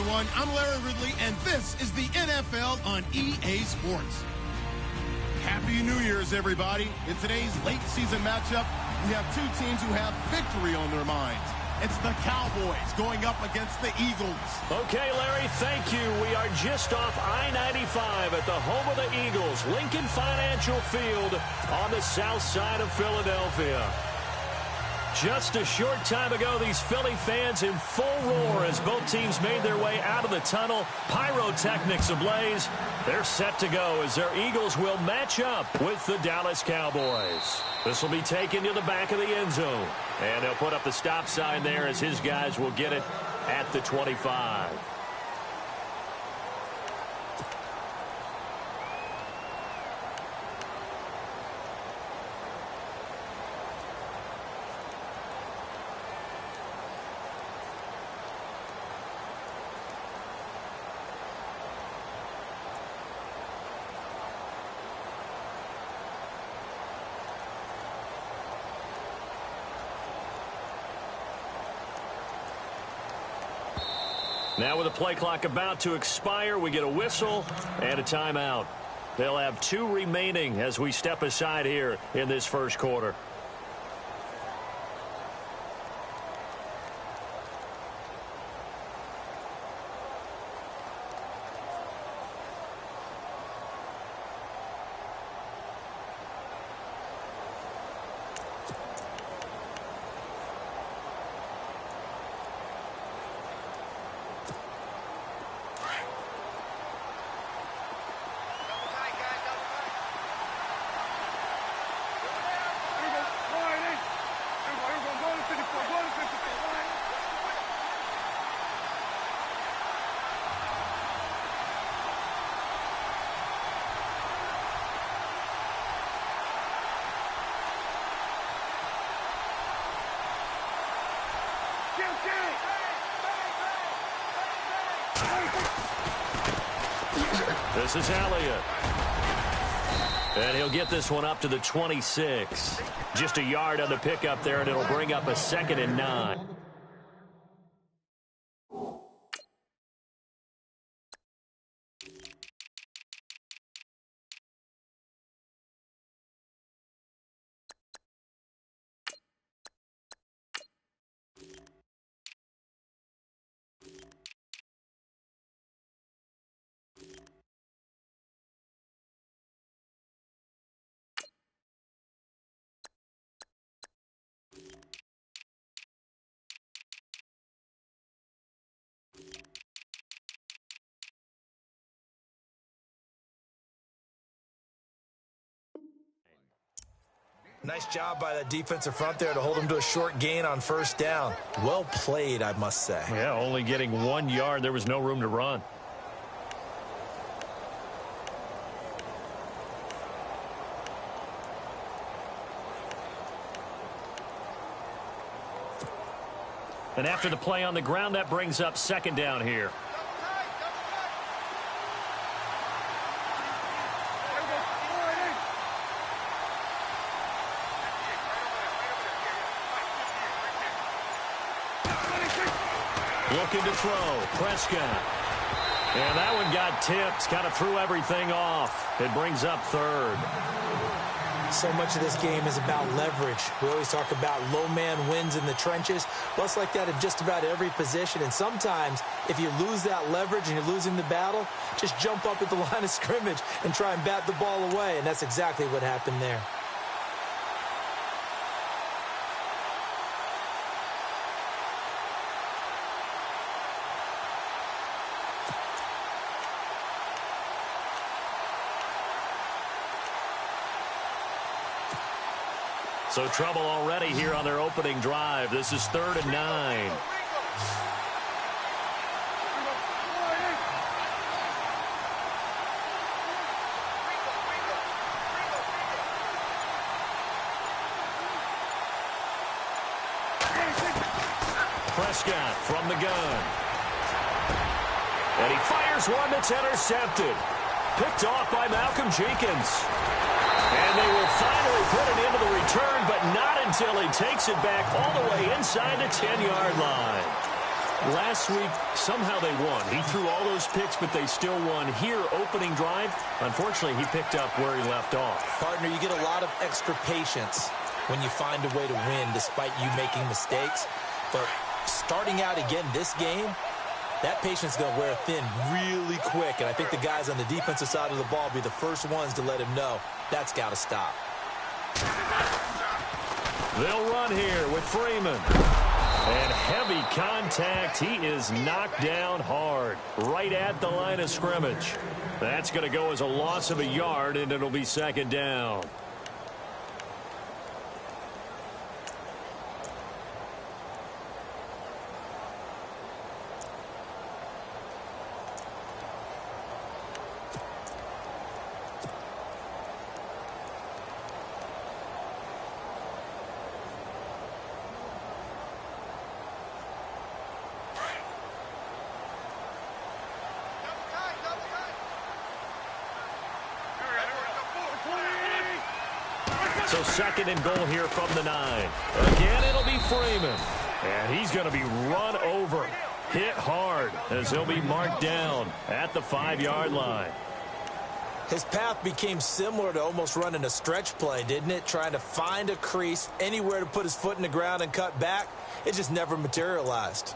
everyone. I'm Larry Ridley, and this is the NFL on EA Sports. Happy New Year's, everybody. In today's late season matchup, we have two teams who have victory on their minds. It's the Cowboys going up against the Eagles. Okay, Larry, thank you. We are just off I-95 at the home of the Eagles, Lincoln Financial Field on the south side of Philadelphia. Just a short time ago, these Philly fans in full roar as both teams made their way out of the tunnel. Pyrotechnics ablaze. They're set to go as their Eagles will match up with the Dallas Cowboys. This will be taken to the back of the end zone. And he'll put up the stop sign there as his guys will get it at the 25. Now with the play clock about to expire, we get a whistle and a timeout. They'll have two remaining as we step aside here in this first quarter. This is Elliott. And he'll get this one up to the 26. Just a yard on the pickup there, and it'll bring up a 2nd and 9. Nice job by the defensive front there to hold him to a short gain on first down. Well played, I must say. Yeah, only getting 1 yard. There was no room to run. And after the play on the ground, that brings up 2nd down here. Looking to throw. Prescott. And that one got tipped. Kind of threw everything off. It brings up 3rd. So much of this game is about leverage. We always talk about low man wins in the trenches. Well, it's like that in just about every position. And sometimes, if you lose that leverage and you're losing the battle, just jump up at the line of scrimmage and try and bat the ball away. And that's exactly what happened there. So trouble already here on their opening drive. This is 3rd and 9. Prescott from the gun. And he fires one that's intercepted. Picked off by Malcolm Jenkins. And they will finally put it into the return, but not until he takes it back all the way inside the 10-yard line. Last week, somehow they won. He threw all those picks, but they still won. Here, opening drive, unfortunately, he picked up where he left off. Partner, you get a lot of extra patience when you find a way to win despite you making mistakes. But starting out again this game, that patience is going to wear thin really quick. And I think the guys on the defensive side of the ball will be the first ones to let him know that's got to stop. They'll run here with Freeman. And heavy contact. He is knocked down hard right at the line of scrimmage. That's going to go as a loss of a yard, and it'll be second down. So second and goal here from the 9. Again, it'll be Freeman. And he's going to be run over, hit hard, as he'll be marked down at the 5-yard line. His path became similar to almost running a stretch play, didn't it? Trying to find a crease, anywhere to put his foot in the ground and cut back. It just never materialized.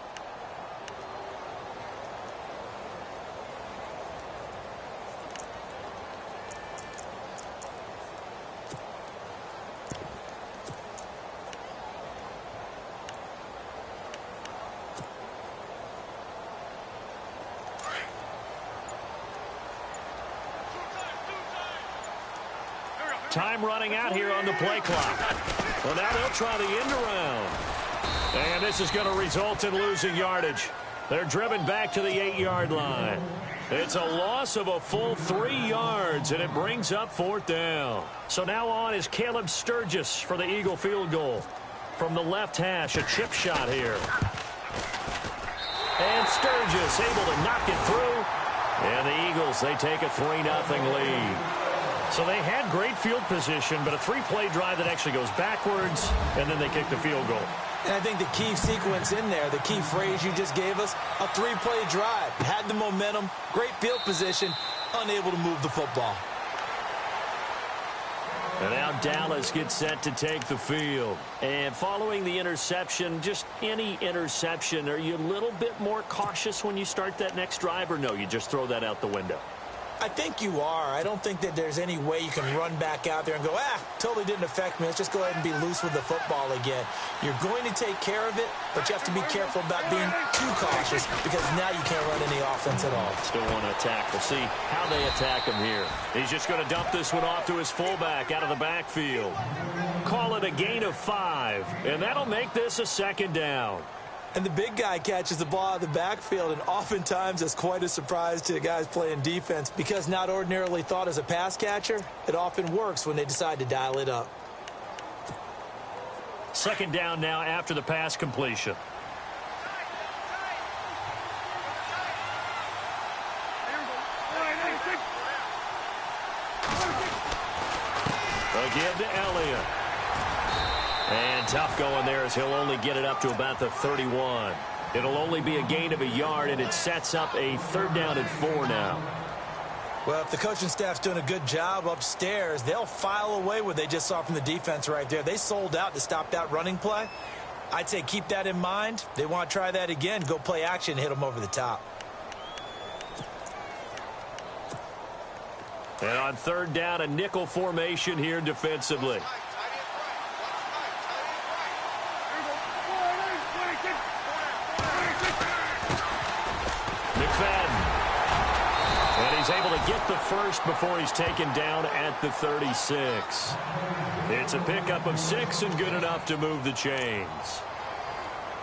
Time running out here on the play clock. Well, now they'll try the end around. And this is going to result in losing yardage. They're driven back to the 8-yard line. It's a loss of a full 3 yards, and it brings up 4th down. So now on is Caleb Sturgis for the Eagle field goal. From the left hash, a chip shot here. And Sturgis able to knock it through. And the Eagles, they take a 3-0 lead. So they had great field position, but a 3-play drive that actually goes backwards, and then they kick the field goal. And I think the key sequence in there, the key phrase you just gave us, a 3-play drive. Had the momentum, great field position, unable to move the football. And now Dallas gets set to take the field. And following the interception, just any interception, are you a little bit more cautious when you start that next drive, or no, you just throw that out the window? I think you are. I don't think that there's any way you can run back out there and go, totally didn't affect me. Let's just go ahead and be loose with the football again. You're going to take care of it, but you have to be careful about being too cautious because now you can't run any offense at all. Still want to attack. We'll see how they attack him here. He's just going to dump this one off to his fullback out of the backfield. Call it a gain of 5, and that'll make this a second down. And the big guy catches the ball out of the backfield, and oftentimes that's quite a surprise to the guys playing defense because not ordinarily thought as a pass catcher, it often works when they decide to dial it up. Second down now after the pass completion. Again to Elliott. And tough going there as he'll only get it up to about the 31. It'll only be a gain of a yard, and it sets up a 3rd down and 4 now. Well, if the coaching staff's doing a good job upstairs, they'll file away what they just saw from the defense right there. They sold out to stop that running play. I'd say keep that in mind. They want to try that again, go play action, hit them over the top. And on 3rd down, a nickel formation here defensively. And he's able to get the first before he's taken down at the 36. It's a pickup of 6 and good enough to move the chains.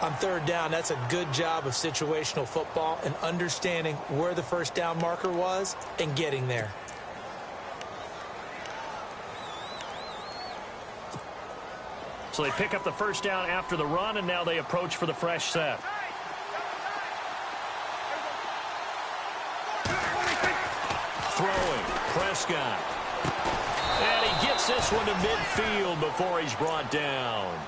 On 3rd down, that's a good job of situational football and understanding where the first down marker was and getting there. So they pick up the first down after the run, and now they approach for the fresh set. Throwing, Prescott. And he gets this one to midfield before he's brought down.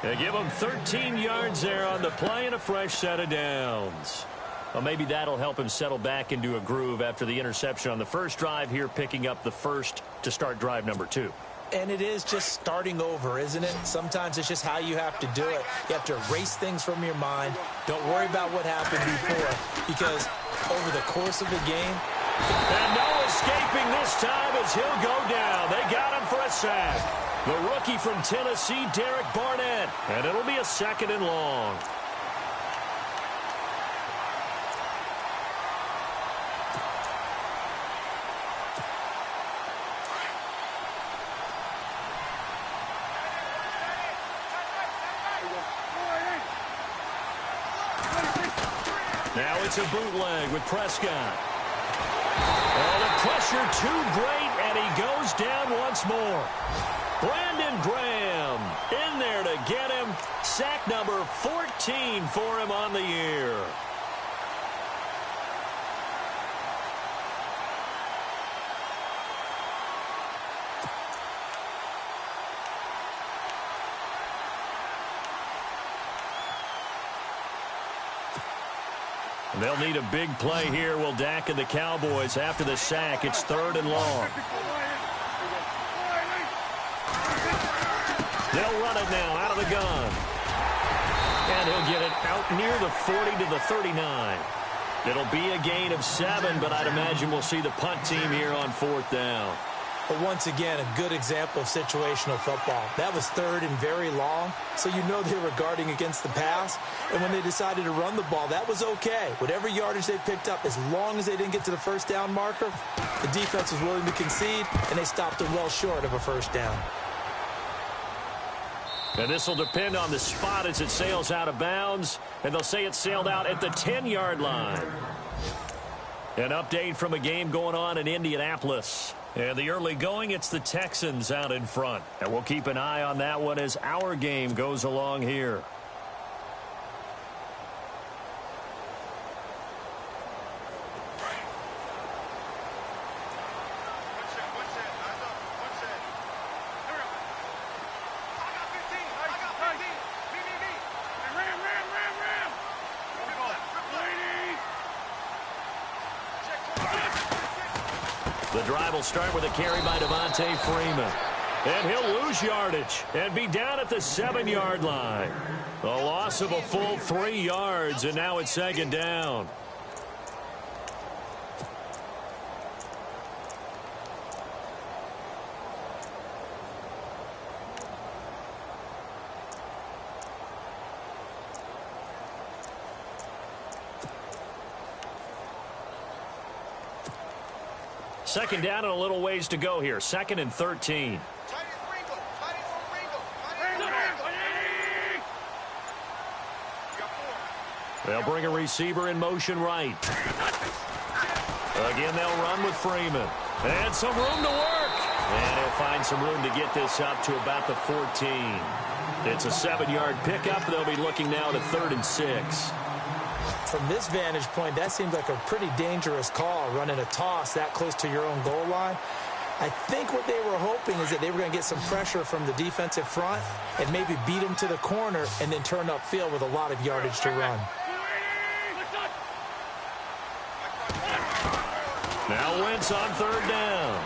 They give him 13 yards there on the play and a fresh set of downs. Well, maybe that'll help him settle back into a groove after the interception on the first drive here, picking up the first to start drive number 2. And it is just starting over, isn't it? Sometimes it's just how you have to do it. You have to erase things from your mind. Don't worry about what happened before, because over the course of the game... And no escaping this time as he'll go down. They got him for a sack. The rookie from Tennessee, Derek Barnett. And it'll be a 2nd and long. Now it's a bootleg with Prescott. Oh, the pressure too great, and he goes down once more. Brandon Graham in there to get him. Sack number 14 for him on the year. They'll need a big play here, will Dak and the Cowboys. After the sack, it's 3rd and long. They'll run it now out of the gun. And he'll get it out near the 40 to the 39. It'll be a gain of 7, but I'd imagine we'll see the punt team here on 4th down. But once again, a good example of situational football. That was 3rd and very long, so you know they were guarding against the pass. And when they decided to run the ball, that was okay. Whatever yardage they picked up, as long as they didn't get to the 1st down marker, the defense was willing to concede, and they stopped them well short of a 1st down. And this will depend on the spot as it sails out of bounds. And they'll say it sailed out at the 10-yard line. An update from a game going on in Indianapolis. And the early going, it's the Texans out in front. And we'll keep an eye on that one as our game goes along here. The drive will start with a carry by Devontae Freeman. And he'll lose yardage and be down at the 7-yard line. A loss of a full 3 yards, and now it's 2nd down. Second down and a little ways to go here. 2nd and 13. They'll bring a receiver in motion right. Again, they'll run with Freeman. And some room to work. And he'll find some room to get this up to about the 14. It's a 7-yard pickup. They'll be looking now to 3rd and 6. From this vantage point, that seems like a pretty dangerous call, running a toss that close to your own goal line. I think what they were hoping is that they were going to get some pressure from the defensive front and maybe beat them to the corner and then turn upfield with a lot of yardage to run. Now Wentz on 3rd down.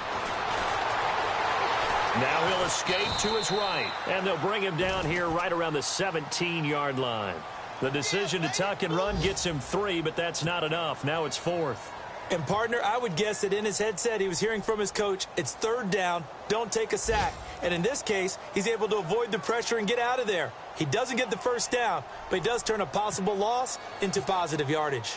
Now he'll escape to his right, and they'll bring him down here right around the 17-yard line. The decision to tuck and run gets him 3, but that's not enough. Now it's 4th. And, partner, I would guess that in his headset he was hearing from his coach, it's 3rd down, don't take a sack. And in this case, he's able to avoid the pressure and get out of there. He doesn't get the 1st down, but he does turn a possible loss into positive yardage.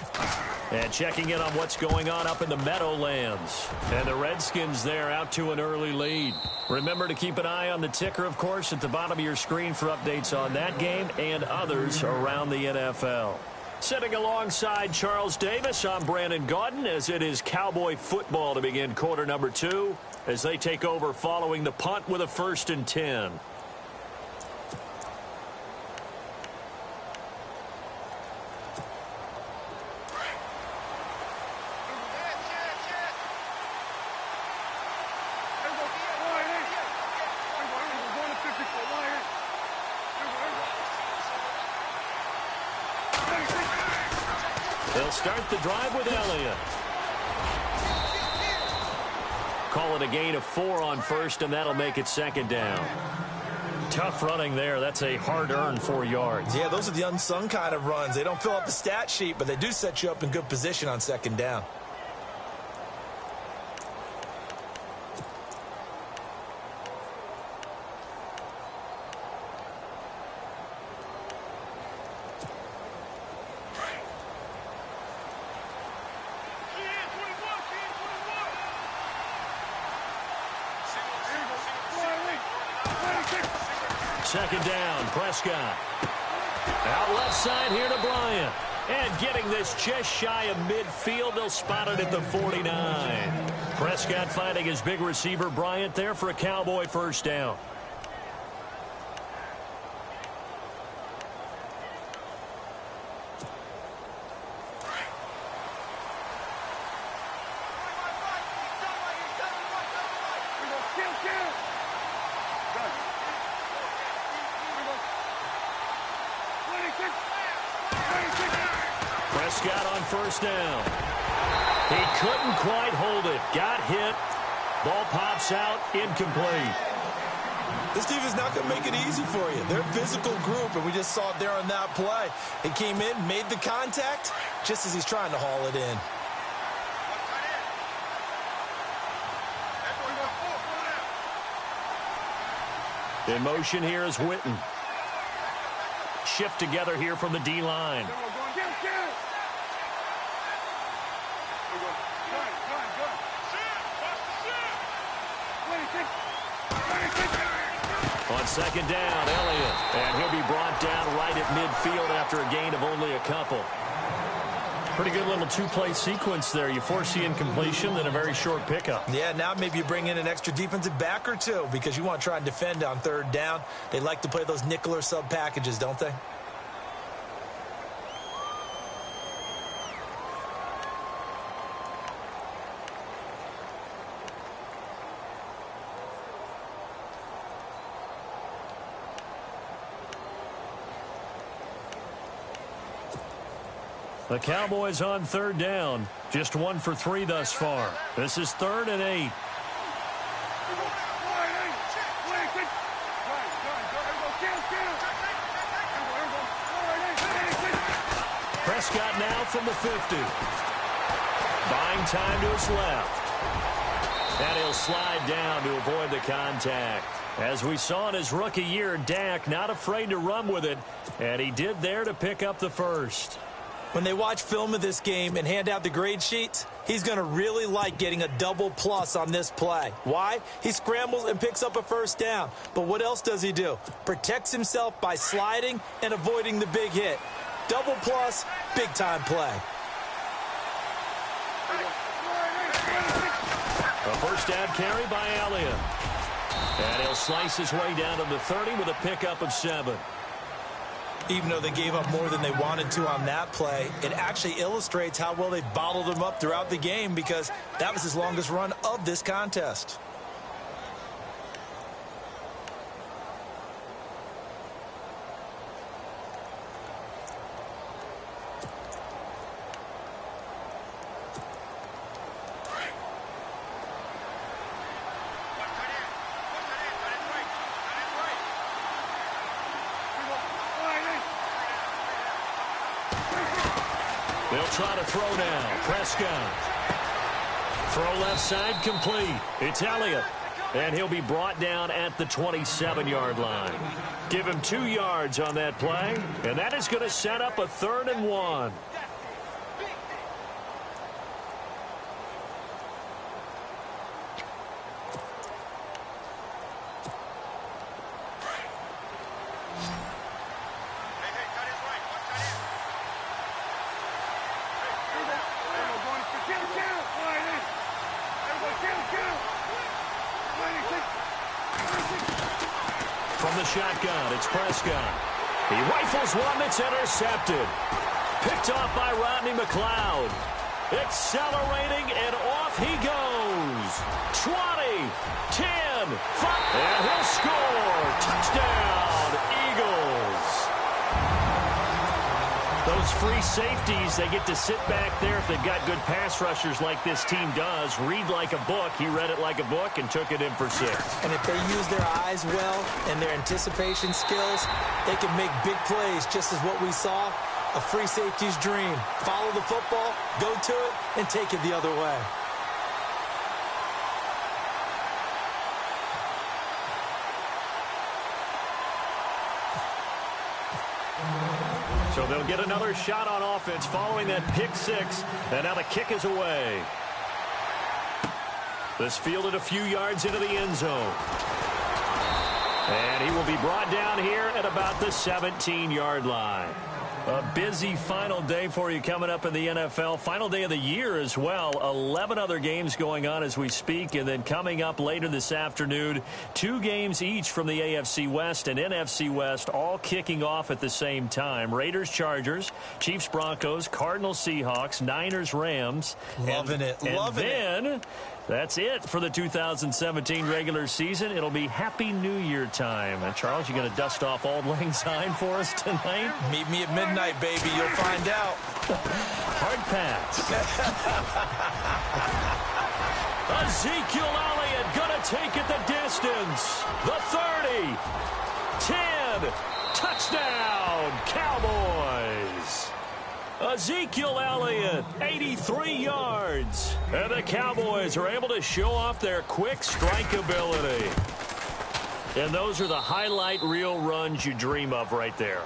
And checking in on what's going on up in the Meadowlands. And the Redskins there out to an early lead. Remember to keep an eye on the ticker, of course, at the bottom of your screen for updates on that game and others around the NFL. Sitting alongside Charles Davis, I'm Brandon Gaudin, as it is Cowboy football to begin quarter number 2 as they take over following the punt with a 1st and 10. They'll start the drive with Elliott. Call it a gain of 4 on first, and that'll make it second down. Tough running there. That's a hard-earned 4 yards. Yeah, those are the unsung kind of runs. They don't fill up the stat sheet, but they do set you up in good position on second down. Second down, Prescott. Out left side here to Bryant. And getting this just shy of midfield, they'll spot it at the 49. Prescott finding his big receiver Bryant there for a Cowboy first down. Prescott on first down. He couldn't quite hold it. Got hit. Ball pops out. Incomplete. This team is not going to make it easy for you. They're a physical group, and we just saw it there on that play. He came in, made the contact, just as he's trying to haul it in. In motion here is Witten. Shift together here from the D-line. On second down, Elliott. And he'll be brought down right at midfield after a gain of only a couple. Pretty good little two-play sequence there. You force the incompletion, then a very short pickup. Yeah, now maybe you bring in an extra defensive back or two because you want to try and defend on third down. They like to play those nickel or sub packages, don't they? The Cowboys on third down. Just 1 for 3 thus far. This is 3rd and 8. Prescott now from the 50. Buying time to his left. And he'll slide down to avoid the contact. As we saw in his rookie year, Dak not afraid to run with it. And he did there to pick up the first. When they watch film of this game and hand out the grade sheets, he's going to really like getting a double plus on this play. Why? He scrambles and picks up a first down. But what else does he do? Protects himself by sliding and avoiding the big hit. Double plus, big-time play. A first down carry by Elliott. And he'll slice his way down to the 30 with a pickup of 7. Even though they gave up more than they wanted to on that play, it actually illustrates how well they bottled him up throughout the game because that was his longest run of this contest. They'll try to throw now. Prescott. Throw left side complete. It's Elliott. And he'll be brought down at the 27-yard line. Give him 2 yards on that play. And that is going to set up a 3rd and 1. From the shotgun, it's Prescott. He rifles one that's intercepted. Picked off by Rodney McLeod. Accelerating, and off he goes. 20, 10, 5, and he'll score. Touchdown, Eagles. Those free safeties, they get to sit back there if they've got good pass rushers like this team does. Read like a book. He read it like a book and took it in for 6. And if they use their eyes well and their anticipation skills, they can make big plays, just as what we saw. A free safety's dream. Follow the football, go to it, and take it the other way. So they'll get another shot on offense following that pick 6. And now the kick is away. This fielded a few yards into the end zone. And he will be brought down here at about the 17-yard line. A busy final day for you coming up in the NFL. Final day of the year as well. 11 other games going on as we speak. And then coming up later this afternoon, 2 games each from the AFC West and NFC West, all kicking off at the same time. Raiders, Chargers, Chiefs, Broncos, Cardinals, Seahawks, Niners, Rams. Loving it. That's it for the 2017 regular season. It'll be Happy New Year time. And Charles, you going to dust off Auld Lang Syne for us tonight? Meet me at midnight, baby. You'll find out. Hard pass. Ezekiel Elliott going to take it the distance. The 30. 10. Touchdown, Cowboys. Ezekiel Elliott, 83 yards. And the Cowboys are able to show off their quick strike ability. And those are the highlight reel runs you dream of right there.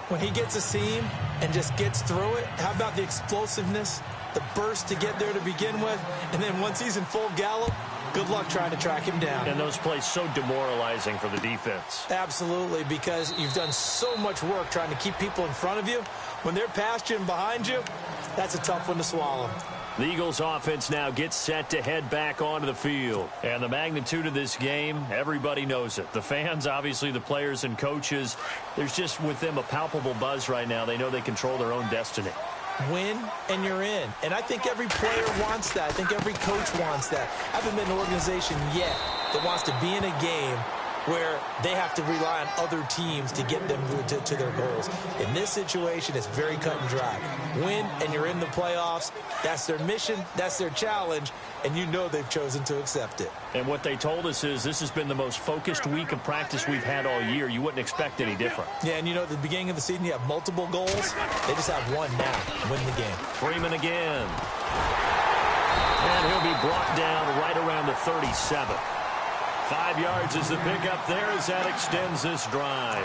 When he gets a seam and just gets through it, how about the explosiveness, the burst to get there to begin with, and then once he's in full gallop, good luck trying to track him down. And those plays so demoralizing for the defense. Absolutely, because you've done so much work trying to keep people in front of you. When they're past you and behind you, that's a tough one to swallow. The Eagles offense now gets set to head back onto the field. And the magnitude of this game, everybody knows it. The fans, obviously the players and coaches, there's just with them a palpable buzz right now. They know they control their own destiny. Win and you're in. And I think every player wants that. I think every coach wants that. I haven't been in an organization yet that wants to be in a game where they have to rely on other teams to get them to their goals. In this situation, it's very cut and dry. Win, and you're in the playoffs. That's their mission. That's their challenge. And you know they've chosen to accept it. And what they told us is this has been the most focused week of practice we've had all year. You wouldn't expect any different. Yeah, and you know, at the beginning of the season, you have multiple goals. They just have one now. Win the game. Freeman again. And he'll be brought down right around the 37. 5 yards is the pickup there as that extends this drive.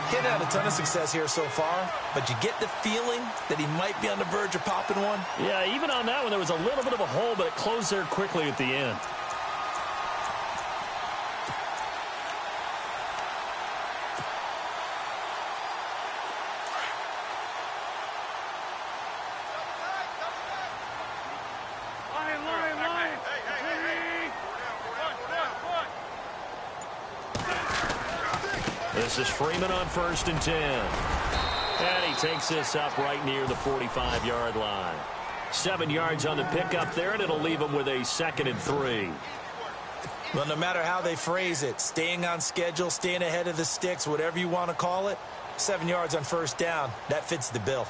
He hadn't had a ton of success here so far, but you get the feeling that he might be on the verge of popping one. Yeah, even on that one, there was a little bit of a hole, but it closed there quickly at the end. This is Freeman on 1st and 10. And he takes this up right near the 45-yard line. 7 yards on the pickup there, and it'll leave him with a 2nd and 3. Well, no matter how they phrase it, staying on schedule, staying ahead of the sticks, whatever you want to call it, 7 yards on 1st down, that fits the bill.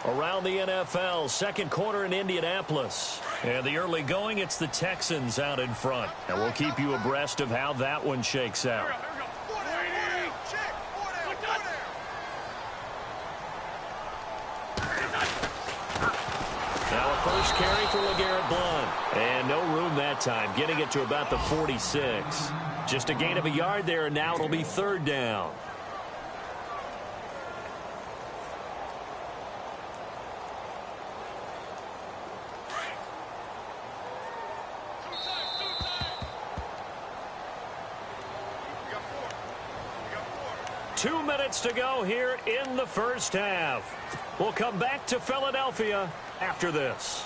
Around the NFL, second quarter in Indianapolis. And the early going, it's the Texans out in front. And we'll keep you abreast of how that one shakes out. Now a first carry for LeGarrette Blount. And no room that time, getting it to about the 46. Just a gain of a yard there, and now it'll be 3rd down. Two minutes to go here in the first half. We'll come back to Philadelphia after this.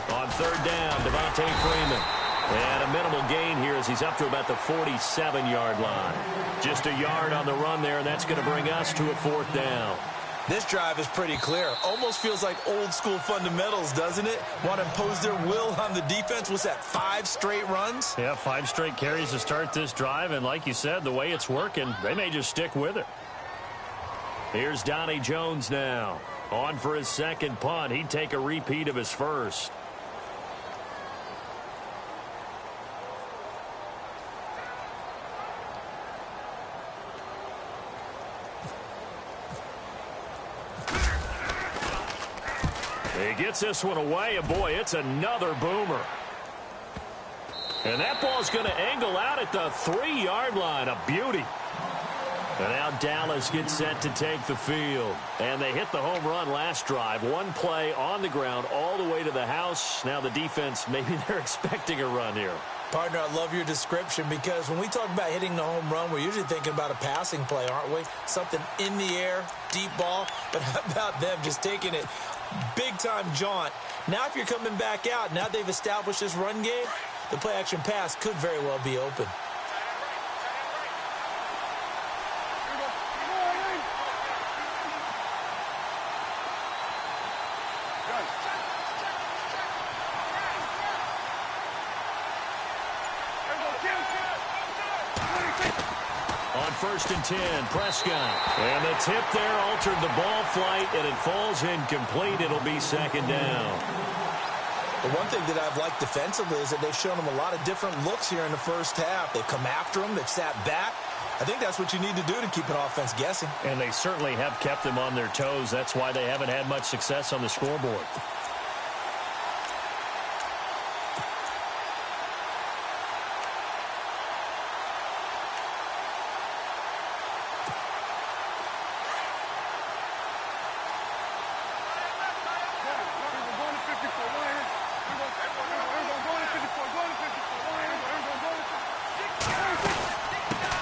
On 3rd down, Devontae Freeman. And a minimal gain here as he's up to about the 47-yard line. Just a yard on the run there, and that's going to bring us to a 4th down. This drive is pretty clear. Almost feels like old school fundamentals, doesn't it? Want to impose their will on the defense. What's that, 5 straight runs? Yeah, 5 straight carries to start this drive. And like you said, the way it's working, they may just stick with it. Here's Donnie Jones now. On for his second punt. He'd take a repeat of his first. He gets this one away, and boy, it's another boomer. And that ball's going to angle out at the 3-yard line. A beauty. And now Dallas gets set to take the field. And they hit the home run last drive. 1 play on the ground all the way to the house. Now the defense, maybe they're expecting a run here. Partner, I love your description because when we talk about hitting the home run, we're usually thinking about a passing play, aren't we? Something in the air, deep ball. But how about them just taking it big-time jaunt? Now if you're coming back out, now they've established this run game, the play-action pass could very well be open. On 1st and 10, Prescott. And the tip there altered the ball flight, and it falls incomplete. It'll be 2nd down. The one thing that I've liked defensively is that they've shown them a lot of different looks here in the first half. They've come after them. They've sat back. I think that's what you need to do to keep an offense guessing. And they certainly have kept them on their toes. That's why they haven't had much success on the scoreboard.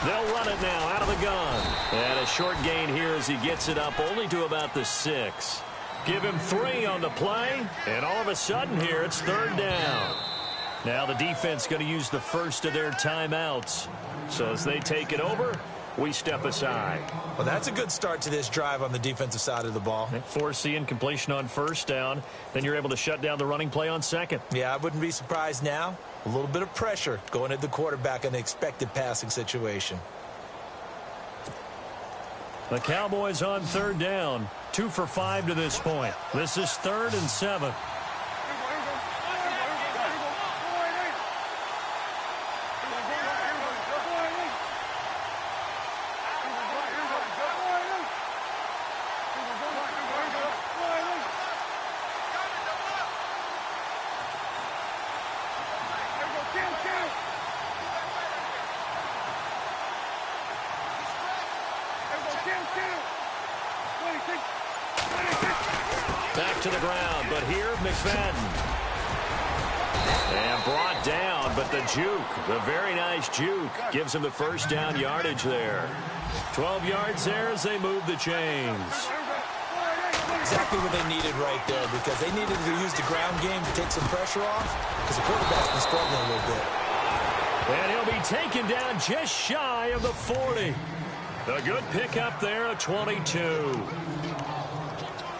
They'll run it now out of the gun. And a short gain here as he gets it up only to about the 6. Give him 3 on the play, and all of a sudden here it's 3rd down. Now the defense going to use the first of their timeouts. So as they take it over, we step aside. Well, that's a good start to this drive on the defensive side of the ball. Force the incompletion on 1st down. Then you're able to shut down the running play on 2nd. Yeah, I wouldn't be surprised now. A little bit of pressure going at the quarterback in the expected passing situation. The Cowboys on 3rd down. 2 for 5 to this point. This is 3rd and 7. Back to the ground, but here, McFadden. And brought down, but the juke, the very nice juke, gives him the 1st down yardage there. 12 yards there as they move the chains. Exactly what they needed right there, because they needed to use the ground game to take some pressure off, because the quarterback's been struggling a little bit. And he'll be taken down just shy of the 40. A good pickup there, a 22.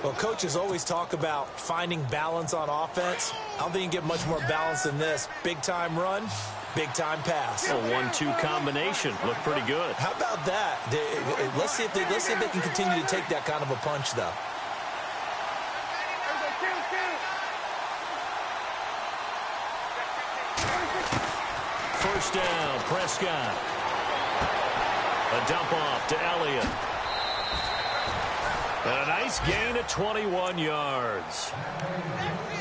Well, coaches always talk about finding balance on offense. I don't think you can get much more balance than this. Big-time run, big-time pass. A 1-2 combination. Looked pretty good. How about that? Let's see if they can continue to take that kind of a punch, though. First down, Prescott. A dump off to Elliott. And a nice gain of 21 yards.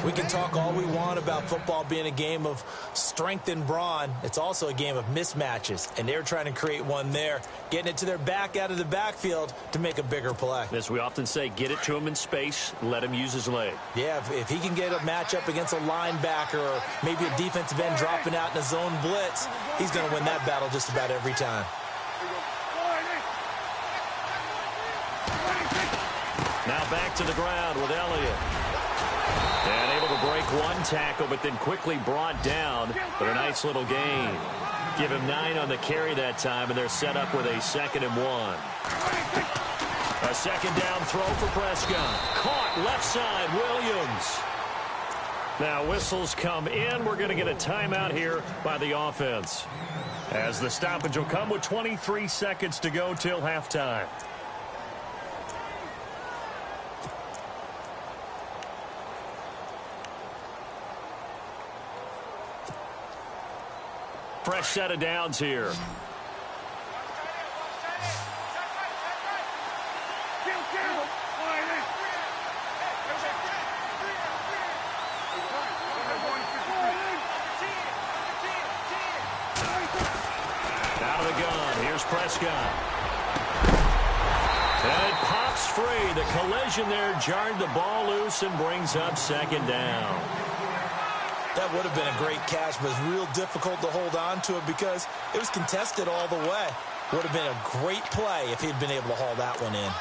We can talk all we want about football being a game of strength and brawn. It's also a game of mismatches, and they're trying to create one there, getting it to their back out of the backfield to make a bigger play. As we often say, get it to him in space, let him use his leg. Yeah, if he can get a matchup against a linebacker or maybe a defensive end dropping out in a zone blitz, he's going to win that battle just about every time. Now back to the ground with Elliott. And able to break one tackle, but then quickly brought down for a nice little gain. Give him 9 on the carry that time, and they're set up with a 2nd and 1. A A second down throw for Prescott. Caught left side, Williams. Now whistles come in. We're going to get a timeout here by the offense, as the stoppage will come with 23 seconds to go till halftime. Fresh set of downs here. Out of the gun, here's Prescott. And it pops free. The collision there jarred the ball loose and brings up second down. That would have been a great catch, but it's real difficult to hold on to it because it was contested all the way. Would have been a great play if he'd been able to haul that one in.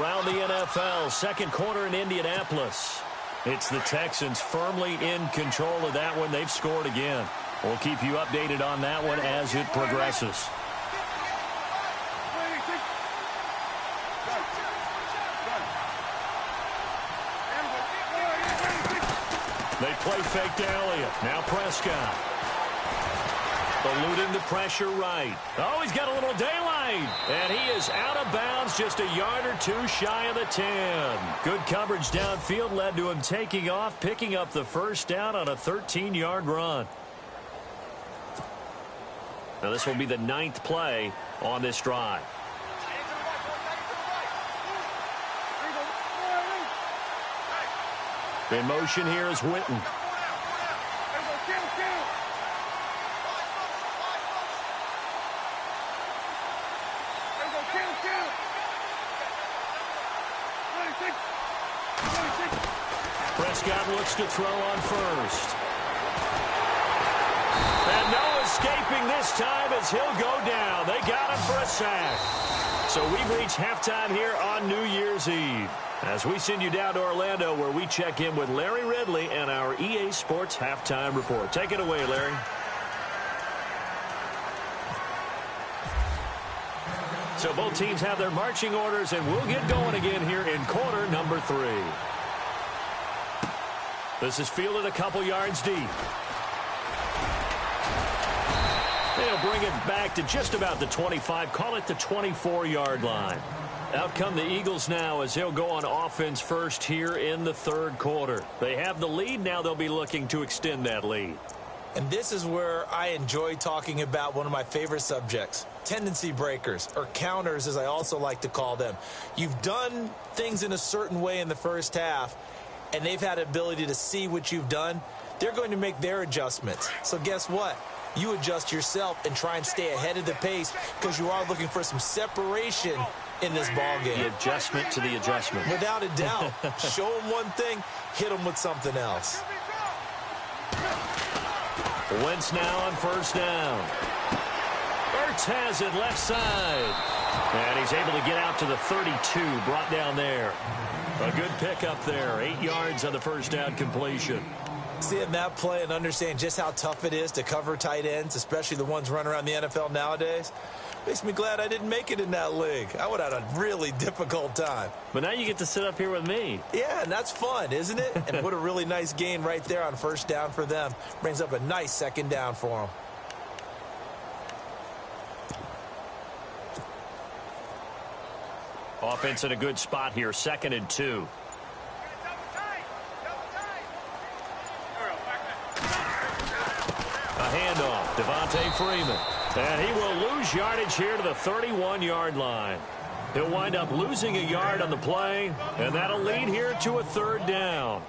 Around the NFL, second quarter in Indianapolis. It's the Texans firmly in control of that one. They've scored again. We'll keep you updated on that one as it progresses. They play fake to Elliott. Now Prescott. Eluding the pressure right. Oh, he's got a little daylight. And he is out of bounds, just a yard or two shy of the 10. Good coverage downfield led to him taking off, picking up the first down on a 13-yard run. Now this will be the 9th play on this drive. In motion here is Witten. Prescott looks to throw on first. And no escaping this time as he'll go down. They got him for a sack. So we've reached halftime here on New Year's Eve, as we send you down to Orlando, where we check in with Larry Ridley and our EA Sports Halftime Report. Take it away, Larry. So both teams have their marching orders, and we'll get going again here in quarter number 3. This is fielded a couple yards deep. They'll bring it back to just about the 25, call it the 24-yard line. Out come the Eagles now as they'll go on offense first here in the third quarter. They have the lead. Now they'll be looking to extend that lead. And this is where I enjoy talking about one of my favorite subjects, tendency breakers, or counters as I also like to call them. You've done things in a certain way in the first half, and they've had the ability to see what you've done. They're going to make their adjustments. So guess what? You adjust yourself and try and stay ahead of the pace because you are looking for some separation in this ball game. The adjustment to the adjustment. Without a doubt. Show them one thing, hit them with something else. Wentz now on first down. Ertz has it left side. And he's able to get out to the 32, brought down there. A good pickup there. 8 yards on the first down completion. Seeing that play and understand just how tough it is to cover tight ends, especially the ones running around the NFL nowadays, makes me glad I didn't make it in that league. I would have had a really difficult time. But now you get to sit up here with me. Yeah, and that's fun, isn't it? And what a really nice gain right there on first down for them. Brings up a nice second down for them. Offense in a good spot here, 2nd and 2. A handoff, Devontae Freeman. And he will lose yardage here to the 31-yard line. He'll wind up losing a yard on the play, and that'll lead here to a 3rd down.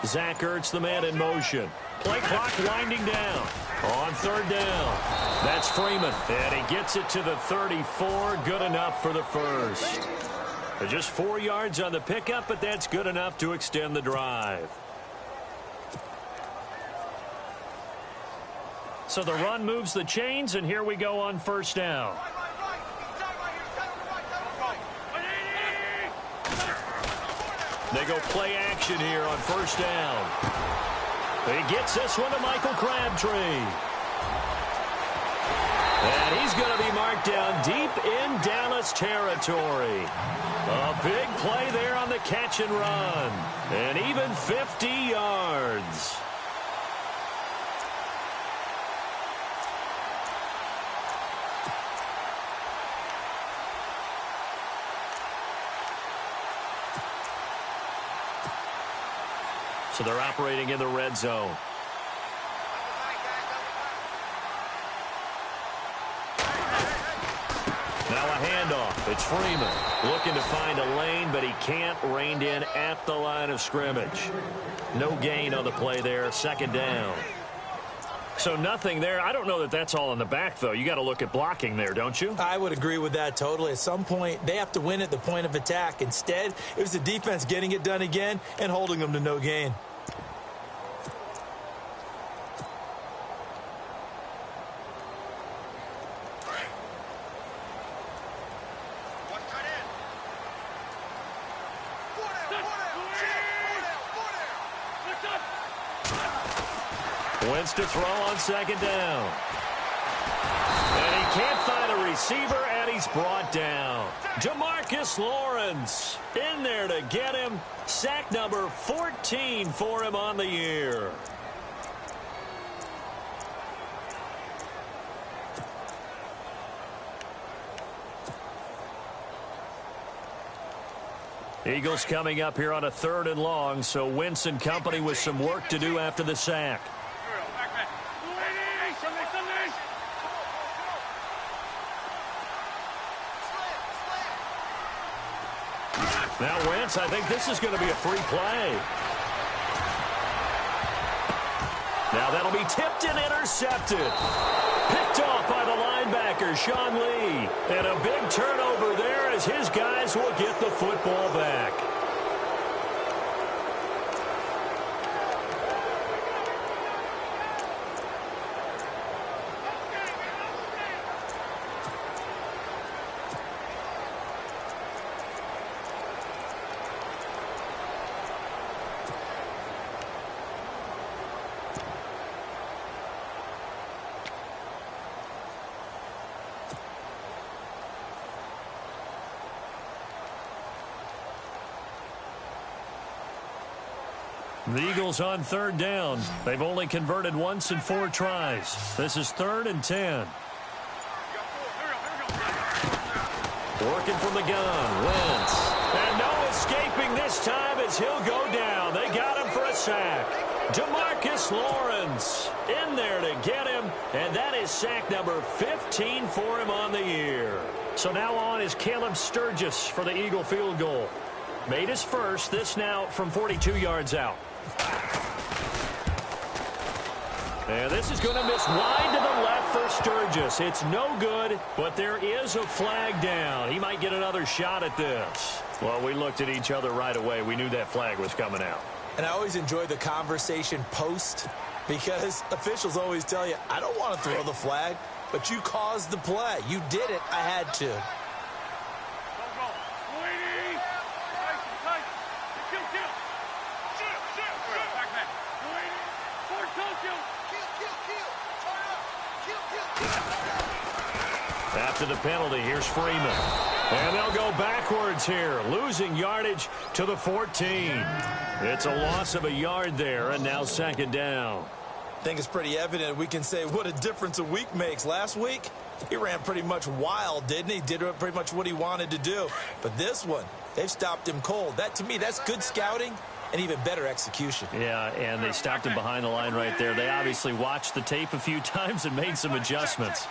Zach Ertz, the man in motion. Play clock winding down. On 3rd down. That's Freeman. And he gets it to the 34. Good enough for the first. Just 4 yards on the pickup, but that's good enough to extend the drive. So the run moves the chains, and here we go on first down. They go play action here on first down. He gets this one to Michael Crabtree. And he's going to be marked down deep in Dallas territory. A big play there on the catch and run. And even 50 yards. So they're operating in the red zone. Now a handoff. It's Freeman looking to find a lane, but he can't. Reined in at the line of scrimmage. No gain on the play there. Second down. So nothing there. I don't know that that's all in the back, though. You got to look at blocking there, don't you? I would agree with that totally. At some point, they have to win at the point of attack. Instead, it was the defense getting it done again and holding them to no gain. Wins to throw on second down. And he can't find a receiver, and he's brought down. Jamarcus Lawrence in there to get him. Sack number 14 for him on the year. Eagles coming up here on a 3rd and long, so Wentz and company with some work to do after the sack. Now Wentz, I think this is going to be a free play. Now that'll be tipped and intercepted. Picked off by the linebacker, Sean Lee. And a big turnover there as his guys will get the football back. The Eagles on 3rd down. They've only converted once in 4 tries. This is 3rd and 10. Working from the gun, Wentz. And no escaping this time as he'll go down. They got him for a sack. Jamarcus Lawrence in there to get him. And that is sack number 15 for him on the year. So now on is Caleb Sturgis for the Eagle field goal. Made his first, this now from 42 yards out. And this is going to miss wide to the left for Sturgis. It's no good, but there is a flag down. He might get another shot at this. Well, we looked at each other right away. We knew that flag was coming out. And I always enjoy the conversation post because officials always tell you, I don't want to throw the flag, but you caused the play. You did it. I had to. After the penalty, here's Freeman. And they'll go backwards here, losing yardage to the 14. It's a loss of a yard there, and now second down. I think it's pretty evident we can say what a difference a week makes. Last week, he ran pretty much wild, didn't he? Did pretty much what he wanted to do. But this one, they've stopped him cold. That, to me, that's good scouting and even better execution. Yeah, and they stopped him behind the line right there. They obviously watched the tape a few times and made some adjustments.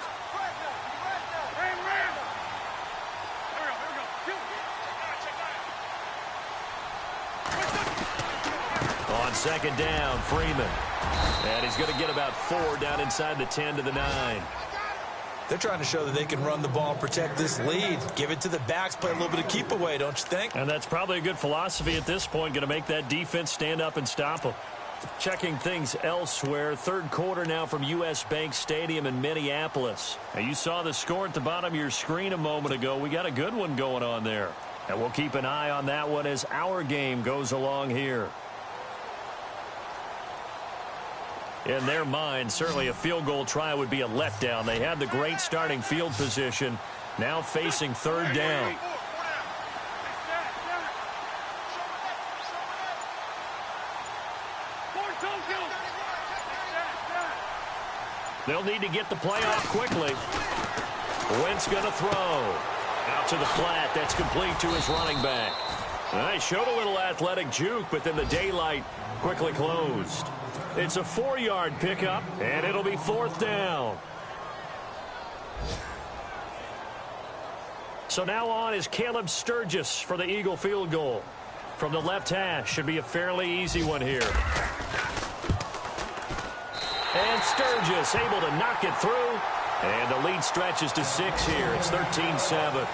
On second down, Freeman. And he's going to get about 4 down inside the 10 to the 9. They're trying to show that they can run the ball and protect this lead. Give it to the backs, play a little bit of keep away, don't you think? And that's probably a good philosophy at this point, going to make that defense stand up and stop them. Checking things elsewhere, third quarter now from U.S. Bank Stadium in Minneapolis. Now, you saw the score at the bottom of your screen a moment ago. We got a good one going on there. And we'll keep an eye on that one as our game goes along here. In their mind, certainly a field goal try would be a letdown. They had the great starting field position, now facing third down. They'll need to get the play off quickly. Wentz going to throw. Out to the flat. That's complete to his running back. He showed a little athletic juke, but then the daylight quickly closed. It's a 4-yard pickup, and it'll be fourth down. So now on is Caleb Sturgis for the Eagle field goal. From the left hash, should be a fairly easy one here. And Sturgis able to knock it through. And the lead stretches to 6 here. It's 13-7.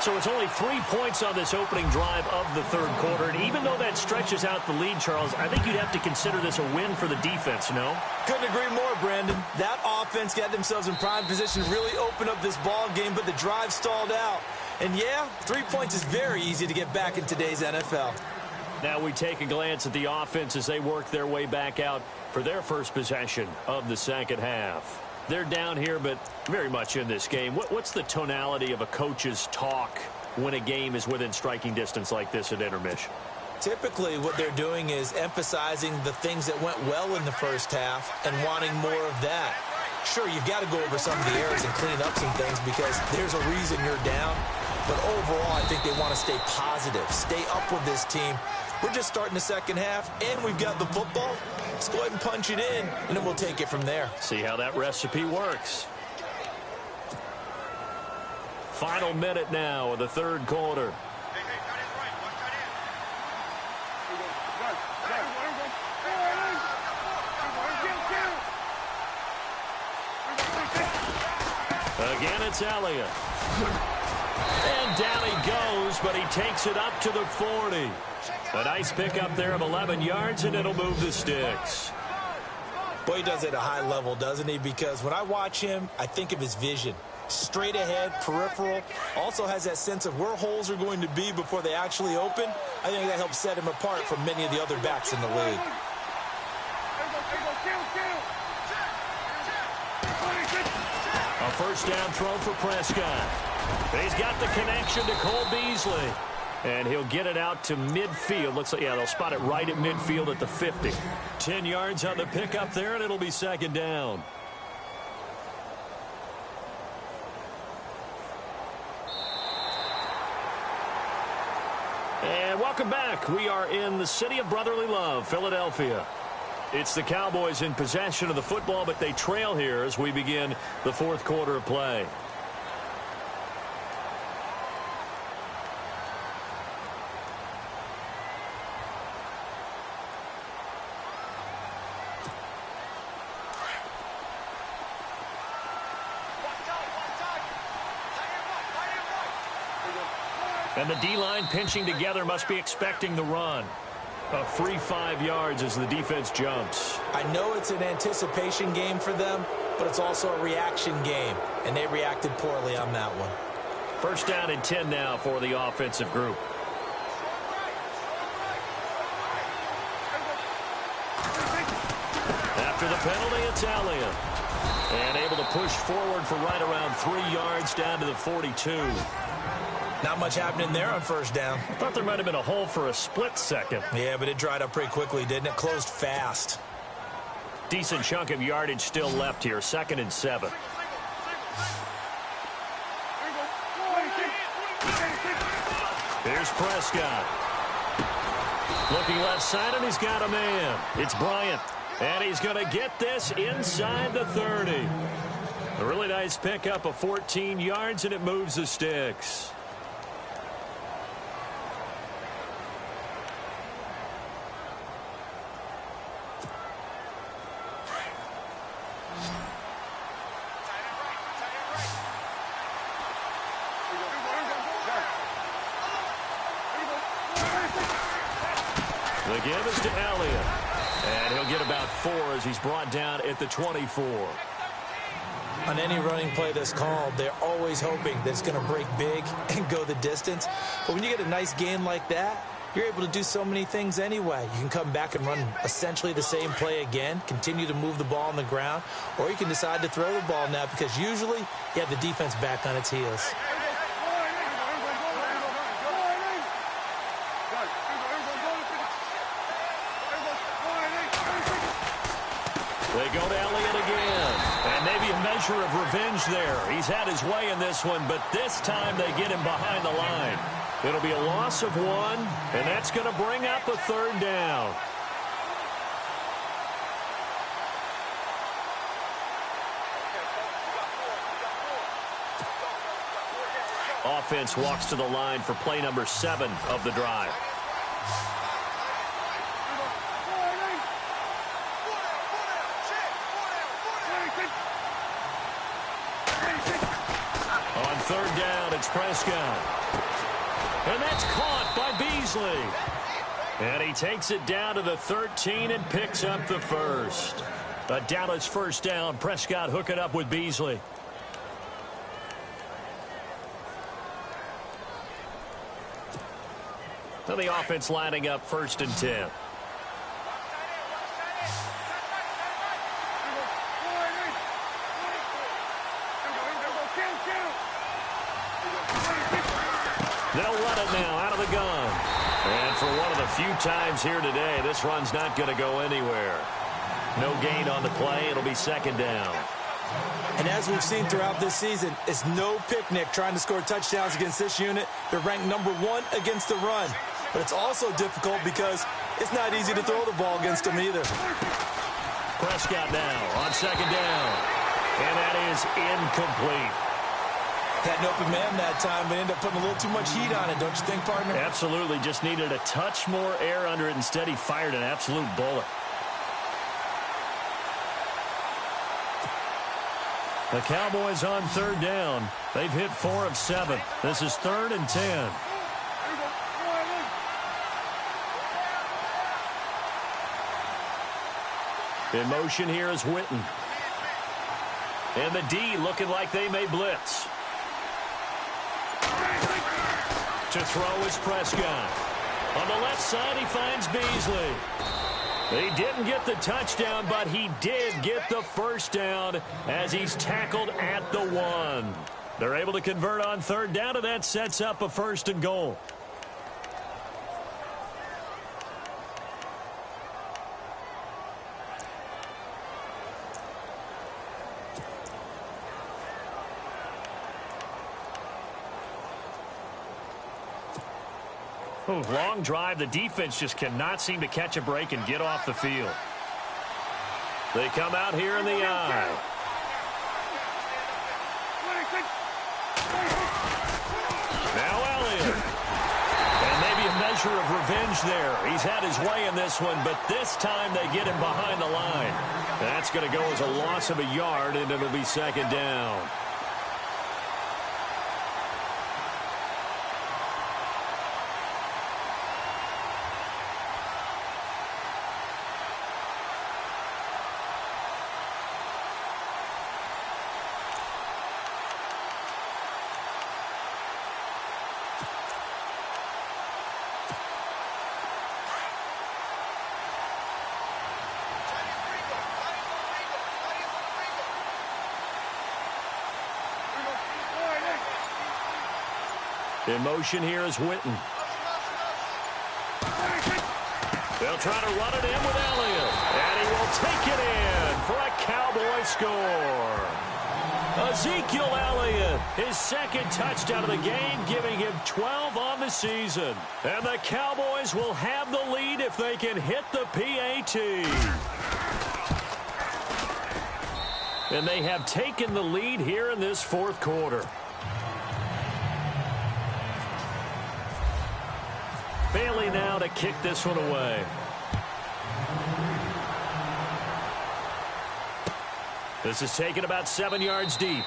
So it's only 3 points on this opening drive of the third quarter. And even though that stretches out the lead, Charles, I think you'd have to consider this a win for the defense, no? Couldn't agree more, Brandon. That offense got themselves in prime position to really open up this ball game, but the drive stalled out. And yeah, 3 points is very easy to get back in today's NFL. Now we take a glance at the offense as they work their way back out for their first possession of the second half. They're down here, but very much in this game. What's the tonality of a coach's talk when a game is within striking distance like this at intermission? Typically, what they're doing is emphasizing the things that went well in the first half and wanting more of that. Sure, you've got to go over some of the errors and clean up some things because there's a reason you're down. But overall, I think they want to stay positive, stay up with this team. We're just starting the second half, and we've got the football. Let's go ahead and punch it in, and then we'll take it from there. See how that recipe works. Final minute now of the third quarter. Again, it's Elliott. And down he goes, but he takes it up to the 40. A nice pickup there of 11 yards, and it'll move the sticks. Boy, he does it at a high level, doesn't he? Because when I watch him, I think of his vision. Straight ahead, peripheral. Also has that sense of where holes are going to be before they actually open. I think that helps set him apart from many of the other backs in the league. A first down throw for Prescott. He's got the connection to Cole Beasley. And he'll get it out to midfield. Looks like, yeah, they'll spot it right at midfield at the 50. 10 yards on the pickup there, and it'll be second down. And welcome back. We are in the city of brotherly love, Philadelphia. It's the Cowboys in possession of the football, but they trail here as we begin the fourth quarter of play. And the D-line pinching together must be expecting the run. A free 5 yards as the defense jumps. I know it's an anticipation game for them, but it's also a reaction game, and they reacted poorly on that one. First down and 10 now for the offensive group. After the penalty, it's Elliott. And able to push forward for right around 3 yards down to the 42. Not much happening there on first down. I thought there might have been a hole for a split second. Yeah, but it dried up pretty quickly, didn't it? Closed fast. Decent chunk of yardage still left here. 2nd and 7. Here's Prescott. Looking left side, and he's got a man. It's Bryant. And he's going to get this inside the 30. A really nice pickup of 14 yards, and it moves the sticks. The give is to Elliott. And he'll get about 4 as he's brought down at the 24. On any running play that's called, they're always hoping that it's going to break big and go the distance. But when you get a nice gain like that, you're able to do so many things anyway. You can come back and run essentially the same play again, continue to move the ball on the ground, or you can decide to throw the ball now because usually you have the defense back on its heels. They go to Elliott again. And maybe a measure of revenge there. He's had his way in this one, but this time they get him behind the line. It'll be a loss of 1, and that's going to bring up a 3rd down. Offense walks to the line for play number 7 of the drive. On 3rd down, it's Prescott. And that's caught by Beasley. And he takes it down to the 13 and picks up the 1st. A Dallas 1st down. Prescott hooking up with Beasley. So the offense lining up 1st and 10. They'll run it now out of the gun. And for one of the few times here today, this run's not going to go anywhere. No gain on the play. It'll be 2nd down. And as we've seen throughout this season, it's no picnic trying to score touchdowns against this unit. They're ranked number 1 against the run. But it's also difficult because it's not easy to throw the ball against them either. Prescott now on 2nd down. And that is incomplete. Had an open man that time, but ended up putting a little too much heat on it, don't you think, partner? Absolutely. Just needed a touch more air under it. Instead, he fired an absolute bullet. The Cowboys on 3rd down. They've hit 4 of 7. This is 3rd and 10. In motion here is Witten. And the D looking like they may blitz. To throw is Prescott. On the left side, he finds Beasley. He didn't get the touchdown, but he did get the 1st down as he's tackled at the 1. They're able to convert on 3rd down, and that sets up a 1st and goal. Long drive. The defense just cannot seem to catch a break and get off the field. They come out here in the eye. Now Elliott. And maybe a measure of revenge there. He's had his way in this one, but this time they get him behind the line. That's going to go as a loss of a yard, and it'll be 2nd down. In motion here is Witten. They'll try to run it in with Elliott. And he will take it in for a Cowboy score. Ezekiel Elliott, his 2nd touchdown of the game, giving him 12 on the season. And the Cowboys will have the lead if they can hit the PAT. And they have taken the lead here in this 4th quarter. Bailey now to kick this one away. This is taken about 7 yards deep.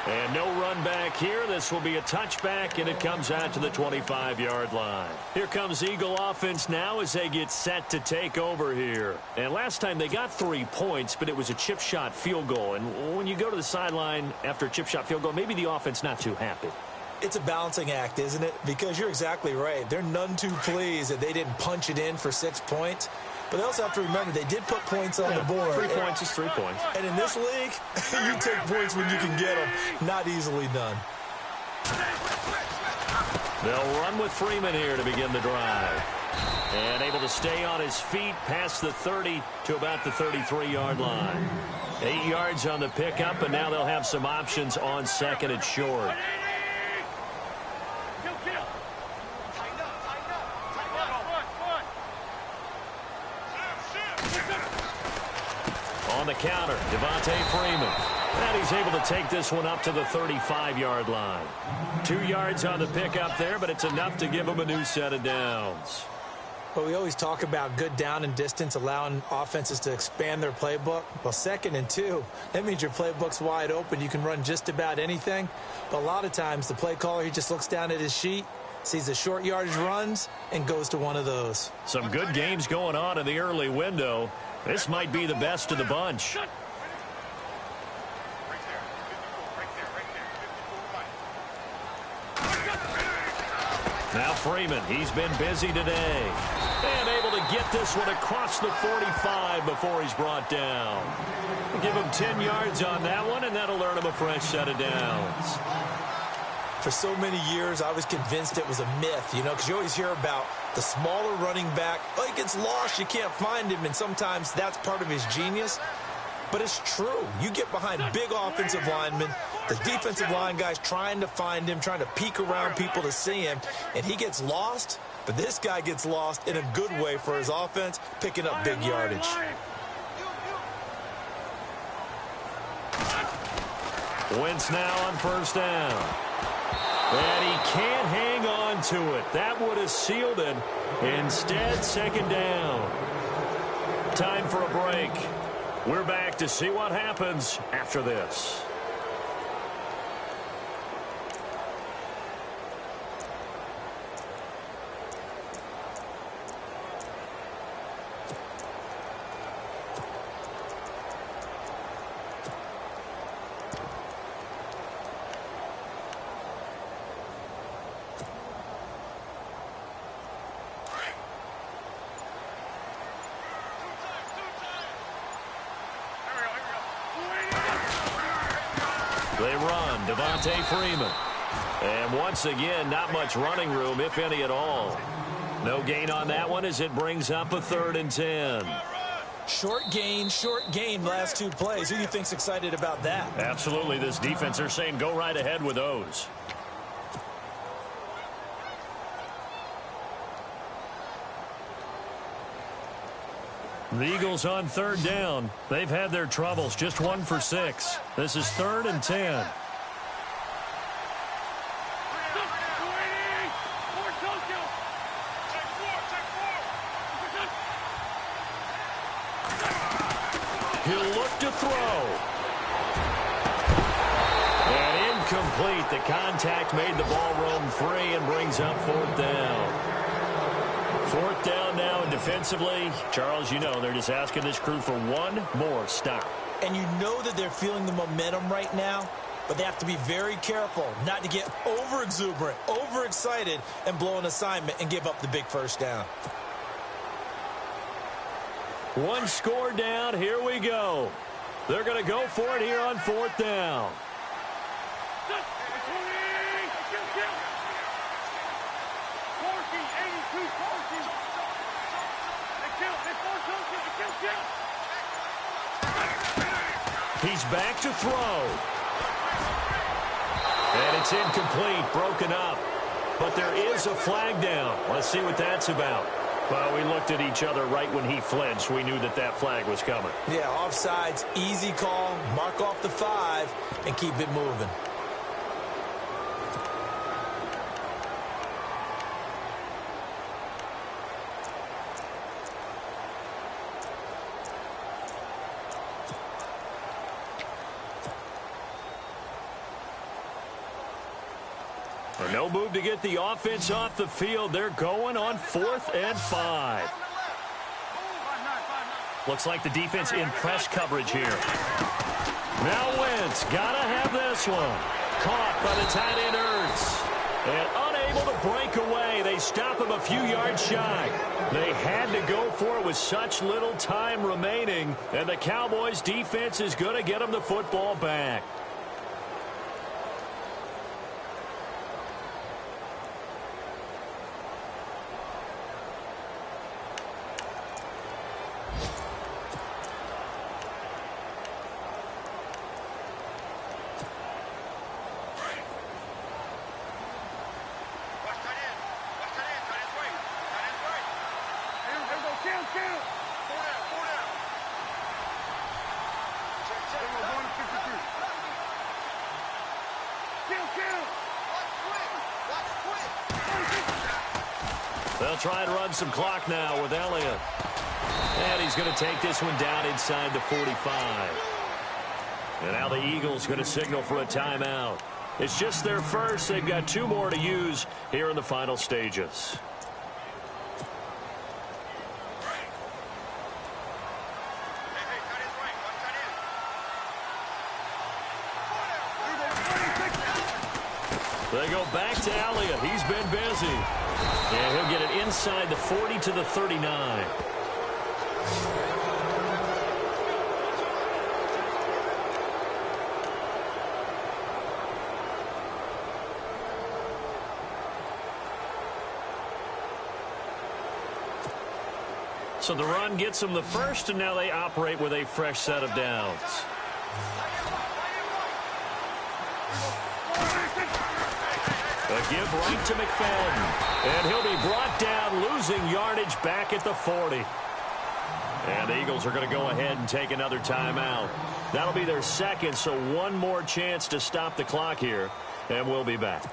And no run back here. This will be a touchback, and it comes out to the 25-yard line. Here comes Eagle offense now as they get set to take over here. And last time they got 3 points, but it was a chip shot field goal. And when you go to the sideline after a chip shot field goal, maybe the offense not too happy. It's a balancing act, isn't it? Because you're exactly right. They're none too pleased that they didn't punch it in for 6 points. But they also have to remember they did put points on the board. 3 points is 3 points. And in this league, you take points when you can get them. Not easily done. They'll run with Freeman here to begin the drive. And able to stay on his feet past the 30 to about the 33-yard line. 8 yards on the pickup, and now they'll have some options on second and short. On the counter, Devontae Freeman. And he's able to take this one up to the 35-yard line. 2 yards on the pickup there, but it's enough to give him a new set of downs. Well, we always talk about good down and distance, allowing offenses to expand their playbook. Well, 2nd and 2, that means your playbook's wide open. You can run just about anything. But a lot of times, the play caller, he just looks down at his sheet, sees the short yardage runs, and goes to one of those. Some good games going on in the early window. This might be the best of the bunch. Now Freeman, he's been busy today. And able to get this one across the 45 before he's brought down. Give him 10 yards on that one, and that'll earn him a fresh set of downs. For so many years, I was convinced it was a myth, you know, because you always hear about the smaller running back. Oh, he gets lost, you can't find him, and sometimes that's part of his genius. But it's true. You get behind big offensive linemen, the defensive line guys trying to find him, trying to peek around people to see him, and he gets lost. But this guy gets lost in a good way for his offense, picking up big yardage. Wentz now on first down. And he can't hang on to it. That would have sealed it. Instead, second down. Time for a break. We're back to see what happens after this. They run, Devontae Freeman. And once again, not much running room, if any at all. No gain on that one as it brings up a 3rd and 10. Short gain last 2 plays. Who do you think's excited about that? Absolutely, this defense, they're saying go right ahead with those. The Eagles on 3rd down. They've had their troubles, just 1 for 6. This is 3rd and 10. He'll look to throw. And incomplete. The contact made the ball roam free and brings up 4th down. 4th down now, and defensively, Charles, you know, they're just asking this crew for one more stop. And you know that they're feeling the momentum right now, but they have to be very careful not to get over-exuberant, overexcited, and blow an assignment and give up the big first down. 1 score down. Here we go. They're going to go for it here on 4th down. He's back to throw. And it's incomplete, broken up. But there is a flag down. Let's see what that's about. Well, we looked at each other right when he flinched. We knew that that flag was coming. Yeah, offsides, easy call. Mark off the 5 and keep it moving. No move to get the offense off the field. They're going on 4th and 5. Looks like the defense in press coverage here. Now Wentz, gotta have this one. Caught by the tight end Ertz. And unable to break away. They stop him a few yards shy. They had to go for it with such little time remaining. And the Cowboys defense is going to get them the football back. They'll try and run some clock now with Elliott. And he's going to take this one down inside the 45. And now the Eagles going to signal for a timeout. It's just their first. They've got 2 more to use here in the final stages. They go back to Elliott. He's been busy. And he'll get it inside the 40 to the 39. So the run gets them the first, and now they operate with a fresh set of downs. A give right to McFadden. And he'll be brought down, losing yardage back at the 40. And the Eagles are going to go ahead and take another timeout. That'll be their second, so one more chance to stop the clock here. And we'll be back.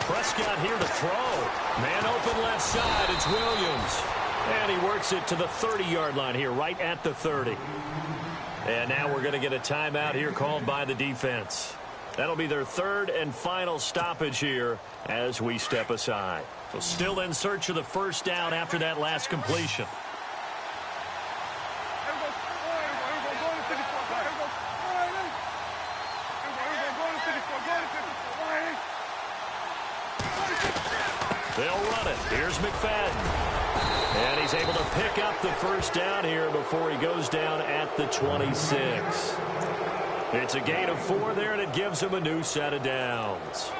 Prescott here to throw. Man open left side. It's Williams. And he works it to the 30-yard line here, right at the 30. And now we're going to get a timeout here called by the defense. That'll be their third and final stoppage here as we step aside. So still in search of the first down after that last completion. They'll run it. Here's McFadden. And he's able to pick up the first down here before he goes down at the 26. It's a gain of 4 there, and it gives him a new set of downs.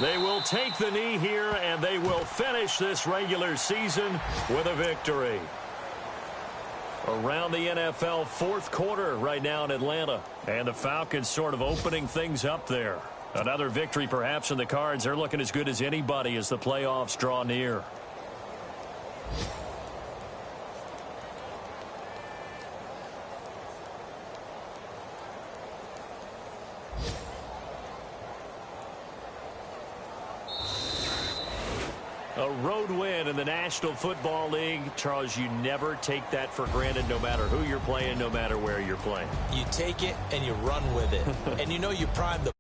They will take the knee here, and they will finish this regular season with a victory. Around the NFL, 4th quarter right now in Atlanta. And the Falcons sort of opening things up there. Another victory perhaps in the cards. They're looking as good as anybody as the playoffs draw near. A road win in the National Football League. Charles, you never take that for granted no matter who you're playing, no matter where you're playing. You take it and you run with it. And you know you prime the